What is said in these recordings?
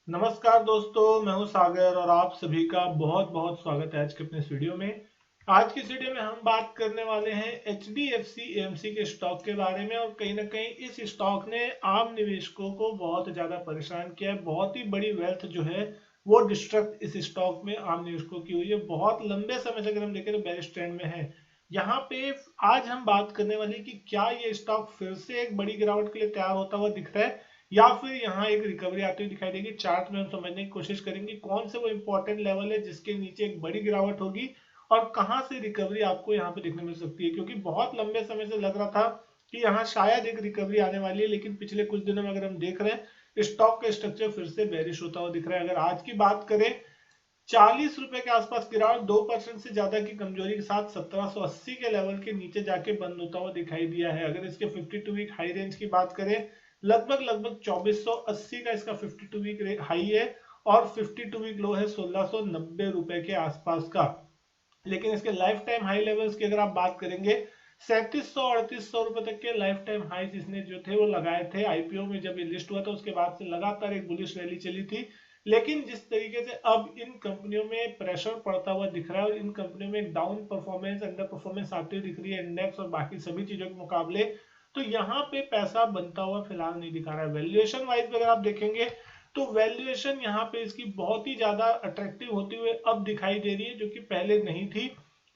नमस्कार दोस्तों, मैं हूं सागर और आप सभी का बहुत बहुत स्वागत है आज के अपने इस वीडियो में। आज की इस वीडियो में हम बात करने वाले हैं HDFC AMC के स्टॉक के बारे में। और कहीं ना कहीं इस स्टॉक ने आम निवेशकों को बहुत ज्यादा परेशान किया है। बहुत ही बड़ी वेल्थ जो है वो डिस्ट्रक्ट इस स्टॉक में आम निवेशकों की हुई है। बहुत लंबे समय से अगर हम देखें तो बेरिश ट्रेंड में है। यहाँ पे आज हम बात करने वाले कि क्या ये स्टॉक फिर से एक बड़ी गिरावट के लिए तैयार होता हुआ दिख रहा है या फिर यहाँ एक रिकवरी आती हुई दिखाई देगी। चार्ट में हम समझने की कोशिश करेंगे कौन से वो इंपॉर्टेंट लेवल है जिसके नीचे एक बड़ी गिरावट होगी और कहां से रिकवरी आपको यहाँ पे देखने मिल सकती है। क्योंकि बहुत लंबे समय से लग रहा था कि यहाँ शायद एक रिकवरी आने वाली है, लेकिन पिछले कुछ दिनों में अगर हम देख रहे हैं स्टॉक का स्ट्रक्चर फिर से बेरिश होता हुआ दिख रहा है। अगर आज की बात करें 40 रुपए के आसपास गिरावट 2% से ज्यादा की कमजोरी के साथ 1780 के लेवल के नीचे जाके बंद होता हुआ दिखाई दिया है। अगर इसके 52 वीक हाई रेंज की बात करें, लगभग 2480 का इसका 52 वीक हाई है और 52 वीक लो है 1690 रुपए के आसपास का। लेकिन इसके लाइफ टाइम हाई लेवल्स की अगर आप बात करेंगे, 3700 3800 रुपए तक के लाइफ टाइम हाई इसने जो थे वो लगाए थे। आईपीओ में जब ये लिस्ट हुआ था उसके बाद से लगातार एक बुलिश रैली चली थी। लेकिन जिस तरीके से अब इन कंपनियों में प्रेशर पड़ता हुआ दिख रहा है और इन कंपनियों में एक डाउन परफॉर्मेंस अंडर परफॉर्मेंस आती हुई दिख रही है इंडेक्स और बाकी सभी चीजों के मुकाबले, तो यहाँ पे पैसा बनता हुआ फिलहाल नहीं दिखा रहा है। वैल्यूएशन वाइज अगर आप देखेंगे तो वैल्यूएशन यहाँ पे इसकी बहुत ही ज्यादा अट्रैक्टिव होती हुई अब दिखाई दे रही है, जो कि पहले नहीं थी।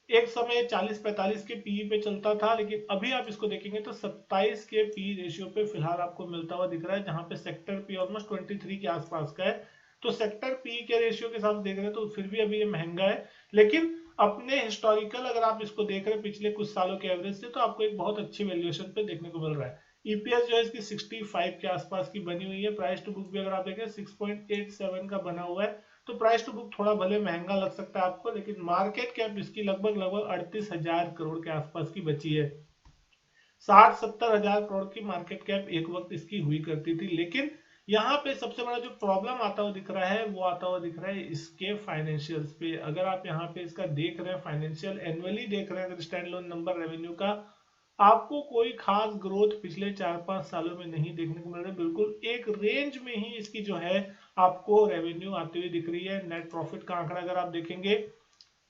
एक समय 40-45 के पीई पे चलता था, लेकिन अभी आप इसको देखेंगे तो 27 के पी रेशियो पे फिलहाल आपको मिलता हुआ दिख रहा है, जहां पे सेक्टर पी ऑलमोस्ट 23 के आसपास का है। तो सेक्टर पी के रेशियो के साथ देख रहे हैं तो फिर भी अभी ये महंगा है। लेकिन अपने हिस्टोरिकल अगर आप इसको देख रहे हैं पिछले कुछ सालों के एवरेज से, तो आपको एक बहुत अच्छी वैल्यूएशन पे देखने को मिल रहा है। ईपीएस जो है इसकी 65 के आसपास की बनी हुई है। प्राइस टू बुक भी अगर आप देखें 6.87 का बना हुआ है। तो प्राइस टू बुक थोड़ा भले महंगा लग सकता है आपको, लेकिन मार्केट कैप इसकी लगभग 38,000 करोड़ के आसपास की बची है। 60-70 हजार करोड़ की मार्केट कैप एक वक्त इसकी हुई करती थी। लेकिन यहाँ पे सबसे बड़ा जो प्रॉब्लम आता हुआ दिख रहा है वो आता हुआ दिख रहा है इसके फाइनेंशियल्स पे। अगर आप यहाँ पे इसका देख रहे हैं फाइनेंशियल एनुअली देख रहे हैं अगर स्टैंड लोन नंबर रेवेन्यू का, आपको कोई खास ग्रोथ पिछले 4-5 सालों में नहीं देखने को मिल रहा है। बिल्कुल एक रेंज में ही इसकी जो है आपको रेवेन्यू आती हुई दिख रही है। नेट प्रॉफिट का आंकड़ा अगर आप देखेंगे,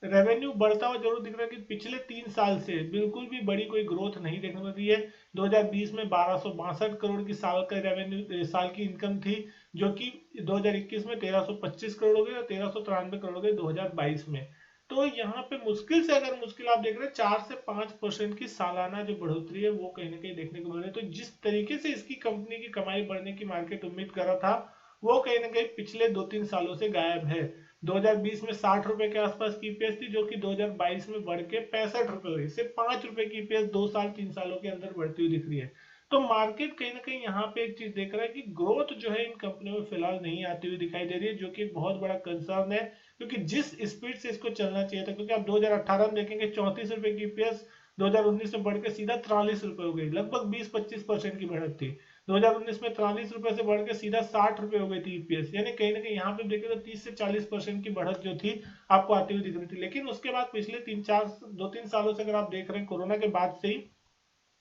रेवेन्यू बढ़ता हुआ जरूर दिख रहा है कि पिछले 3 साल से बिल्कुल भी बड़ी कोई ग्रोथ नहीं देखने को मिल रही है। 2020 में 1262 करोड़ की साल का रेवेन्यू साल की इनकम थी, जो कि 2021 में 1325 करोड़ हो गई और 1393 करोड़ हो गई 2022 में। तो यहाँ पे मुश्किल से अगर मुश्किल आप देख रहे हैं 4 से 5% की सालाना जो बढ़ोतरी है वो कहीं ना कहीं देखने को मिल रही है। तो जिस तरीके से इसकी कंपनी की कमाई बढ़ने की मार्केट उम्मीद कर रहा था, वो कहीं ना कहीं पिछले 2-3 सालों से गायब है। 2020 में 60 रुपए के आसपास की ईपीएस थी, जो कि 2022 में बढ़ के 65 रुपए हुई। सिर्फ 5 रुपए की ईपीएस 2 साल 3 सालों के अंदर बढ़ती हुई दिख रही है। तो मार्केट कहीं ना कहीं यहाँ पे एक चीज देख रहा है कि ग्रोथ जो है इन कंपनियों में फिलहाल नहीं आती हुई दिखाई दे रही है, जो कि एक बहुत बड़ा कंसर्न है। क्योंकि जिस स्पीड से इसको चलना चाहिए था, क्योंकि आप 2018 में देखेंगे 34 रुपए की ईपीएस 2019 में बढ़ के सीधा 43 रुपए हो गई, लगभग 20-25% की बढ़त थी। 2019 में 43 रुपए से बढ़ के सीधा 60 रुपए हो गई थी ईपीएस। यानी कहीं ना कहीं यहाँ पे देखें तो 30 से 40% की बढ़त जो थी आपको आती हुई दिख रही थी। लेकिन उसके बाद पिछले 2-3 सालों से अगर आप देख रहे हैं कोरोना के बाद से ही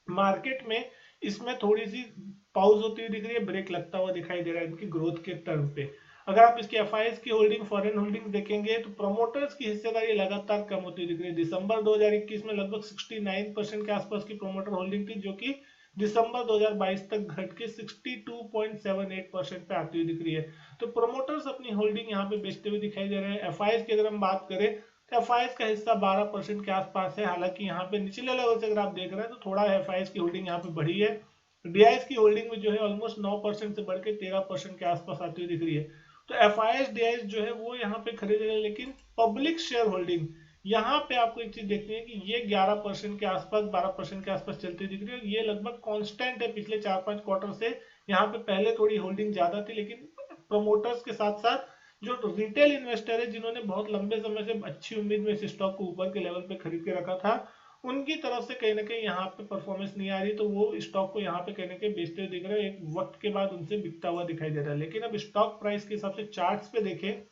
मार्केट में इसमें थोड़ी सी पाउज होती हुई दिख रही है, ब्रेक लगता हुआ दिखाई दे रहा है इनकी ग्रोथ के टर्म पे। अगर आप इसकी एफआईएस की होल्डिंग फॉरेन होल्डिंग देखेंगे तो प्रमोटर्स की हिस्सेदारी लगातार कम होती हुई दिख रही है। दिसंबर 2021 में लगभग 69% के आसपास की प्रमोटर होल्डिंग थी, जो कि दिसंबर 2022 तक घट के 62.78% पे आती हुई दिख रही है। तो प्रमोटर्स अपनी होल्डिंग यहाँ पे बेचते हुए दिखाई दे रहे हैं। एफआईएस की अगर हम बात करें तो एफआईएस का हिस्सा 12% के आसपास है। हालांकि यहाँ पे निचले लेवल से अगर आप देख रहे हैं तो थोड़ा एफआईएस की होल्डिंग यहाँ पे बढ़ी है। डीआईएस की होल्डिंग में जो है ऑलमोस्ट 9% से बढ़ के 13% के आसपास आती हुई दिख रही है। तो एफआईएस डीआईएस जो है वो यहाँ पे खरीद रहे हैं। लेकिन पब्लिक शेयर होल्डिंग यहाँ पे आपको एक चीज देखनी है कि ये 11% के आसपास 12% के आसपास चलती दिख रही है। ये लगभग कांस्टेंट है पिछले 4-5 क्वार्टर से। यहाँ पे पहले थोड़ी होल्डिंग ज्यादा थी, लेकिन प्रमोटर्स के साथ साथ जो रिटेल इन्वेस्टर है जिन्होंने बहुत लंबे समय से अच्छी उम्मीद में इस स्टॉक को ऊपर के लेवल पे खरीद के रखा था, उनकी तरफ से कहीं ना कहीं यहाँ पे परफॉर्मेंस नहीं आ रही, तो वो स्टॉक को यहाँ पे कहीं ना कहीं बेचते हुए दिख रहे हैं। एक वक्त के बाद उनसे बिकता हुआ दिखाई दे रहा है। लेकिन अब स्टॉक प्राइस के हिसाब से चार्ट्स पे देखें,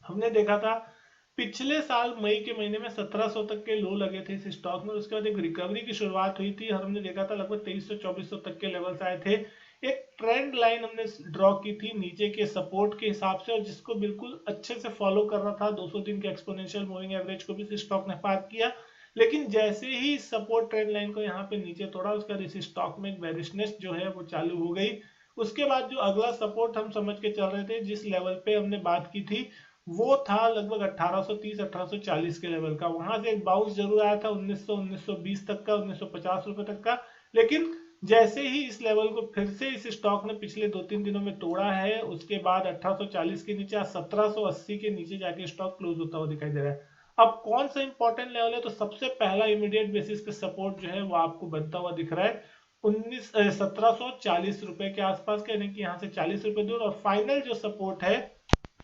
हमने देखा था पिछले साल मई के महीने में 1700 तक के लो लगे थे इस स्टॉक में। उसके बाद एक रिकवरी की शुरुआत हुई थी और हमने देखा था लगभग 2300-2400 तक के लेवल्स आए थे। एक ट्रेंड लाइन हमने ड्रॉ की थी नीचे के सपोर्ट के हिसाब से, और जिसको बिल्कुल अच्छे से फॉलो कर रहा था। 200 दिन के एक्सपोनेंशियल मूविंग एवरेज को भी स्टॉक ने पार किया, लेकिन जैसे ही सपोर्ट ट्रेंड लाइन को यहाँ पे नीचे तोड़ा, उसका इस स्टॉक में एक बेरिशनेस जो है वो चालू हो गई। उसके बाद जो अगला सपोर्ट हम समझ के चल रहे थे, जिस लेवल पे हमने बात की थी, वो था लगभग 1830 1840 के लेवल का। वहां से एक बाउंस जरूर आया था 1900 1920 तक का, 1950 रुपए तक का। लेकिन जैसे ही इस लेवल को फिर से इस स्टॉक ने पिछले 2-3 दिनों में तोड़ा है, उसके बाद 1840 के नीचे 1780 के नीचे जाके स्टॉक क्लोज होता हुआ दिखाई दे रहा है। अब कौन सा इंपॉर्टेंट लेवल है, तो सबसे पहला इमीडिएट बेसिस पे सपोर्ट जो है वो आपको बनता हुआ दिख रहा है 1740 रुपए के आसपास का, यानी कि यहाँ से 40 रुपए दूर। और फाइनल जो सपोर्ट है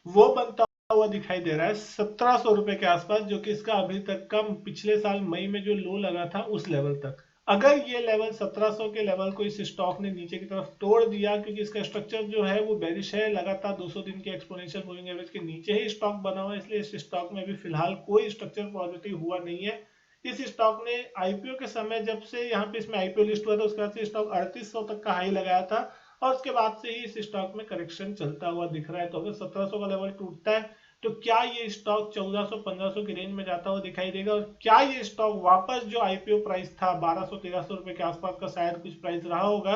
वो बनता हुआ दिखाई दे रहा है 1700 रुपए के आसपास, जो कि इसका अभी तक का पिछले साल मई में जो लो लगा था उस लेवल तक। अगर ये लेवल 1700 के लेवल को इस स्टॉक ने नीचे की तरफ तोड़ दिया, क्योंकि इसका स्ट्रक्चर जो है वो बेरिश है, लगातार 200 दिन के एक्सपोनेंशियल मूविंग एवरेज के नीचे ही स्टॉक बना हुआ है, इसलिए इस स्टॉक में भी फिलहाल कोई स्ट्रक्चर पॉजिटिव हुआ नहीं है। इस स्टॉक ने आईपीओ के समय, जब से यहाँ पे इसमें आईपीओ लिस्ट हुआ था, उसके बाद से स्टॉक 3800 तक का हाई लगाया था, और उसके बाद से ही इस स्टॉक में करेक्शन चलता हुआ दिख रहा है। तो अगर 1700 का लेवल टूटता है, तो क्या ये स्टॉक 1400-1500 की रेंज में जाता हुआ दिखाई देगा, और क्या ये स्टॉक वापस जो आईपीओ प्राइस था 1200-1300 रुपए के आसपास का शायद कुछ प्राइस रहा होगा,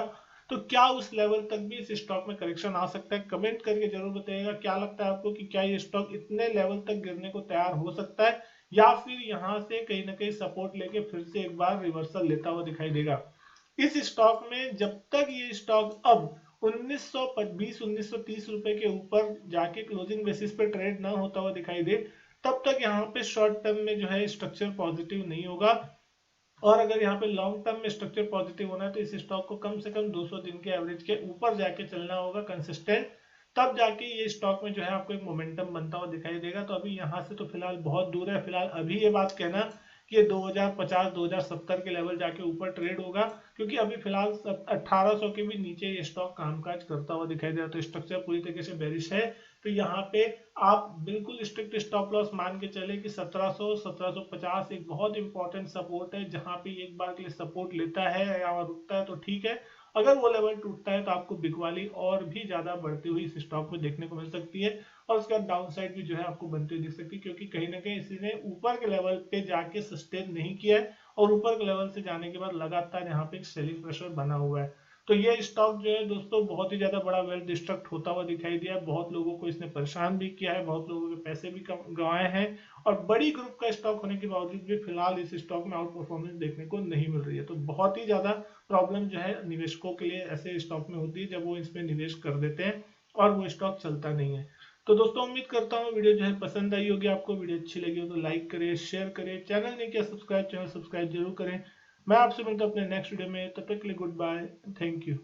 तो क्या उस लेवल तक भी इस स्टॉक में करेक्शन आ सकता है? कमेंट करके जरूर बताइएगा क्या लगता है आपको कि क्या ये स्टॉक इतने लेवल तक गिरने को तैयार हो सकता है, या फिर यहाँ से कहीं ना कहीं सपोर्ट लेके फिर से एक बार रिवर्सल लेता हुआ दिखाई देगा। इस स्टॉक में जब तक ये स्टॉक अब 1920-1930 रुपए के ऊपर जाके क्लोजिंग बेसिस पे ट्रेड ना होता हुआ दिखाई दे, तब तक यहाँ पे शॉर्ट टर्म में जो है स्ट्रक्चर पॉजिटिव नहीं होगा। और अगर यहाँ पे लॉन्ग टर्म में स्ट्रक्चर पॉजिटिव होना है, तो इस स्टॉक को कम से कम 200 दिन के एवरेज के ऊपर जाके चलना होगा कंसिस्टेंट, तब जाके ये स्टॉक में जो है आपको एक मोमेंटम बनता हुआ दिखाई देगा। तो अभी यहाँ से तो फिलहाल बहुत दूर है। फिलहाल अभी ये बात कहना कि ये 2050-2070 के लेवल जाके ऊपर ट्रेड होगा, क्योंकि अभी फिलहाल 1800 के भी नीचे ये स्टॉक कामकाज करता हुआ दिखाई दे रहा है। तो स्ट्रक्चर पूरी तरीके से बेरिश है। तो यहाँ पे आप बिल्कुल स्ट्रिक्ट स्टॉप लॉस मान के चले कि 1700-1750 एक बहुत इंपॉर्टेंट सपोर्ट है, जहां पे एक बार के लिए सपोर्ट लेता है या रुकता है तो ठीक है। अगर वो लेवल टूटता है तो आपको बिकवाली और भी ज्यादा बढ़ती हुई इस स्टॉक में देखने को मिल सकती है, और उसके बाद डाउन साइड भी जो है आपको बनती हुई दिख सकती है, क्योंकि कहीं ना कहीं इसी ने ऊपर के लेवल पे जाके सस्टेन नहीं किया है, और ऊपर के लेवल से जाने के बाद लगातार यहाँ पे एक सेलिंग प्रेशर बना हुआ है। तो ये स्टॉक जो है दोस्तों बहुत ही ज्यादा बड़ा वेल डिस्ट्रक्ट होता हुआ दिखाई दिया है। बहुत लोगों को इसने परेशान भी किया है, बहुत लोगों के पैसे भी गंवाए हैं, और बड़ी ग्रुप का स्टॉक होने के बावजूद भी फिलहाल इस स्टॉक में आउट परफॉर्मेंस देखने को नहीं मिल रही है। तो बहुत ही ज्यादा प्रॉब्लम जो है निवेशकों के लिए ऐसे स्टॉक में होती है, जब वो इसमें निवेश कर देते हैं और वो स्टॉक चलता नहीं है। तो दोस्तों उम्मीद करता हूँ वीडियो जो है पसंद आई होगी आपको। वीडियो अच्छी लगी हो तो लाइक करें, शेयर करें, चैनल नहीं किया सब्सक्राइब, चैनल सब्सक्राइब जरूर करें। मैं आपसे मिलता हूँ अपने नेक्स्ट वीडियो में, तब तक के लिए गुड बाय, थैंक यू।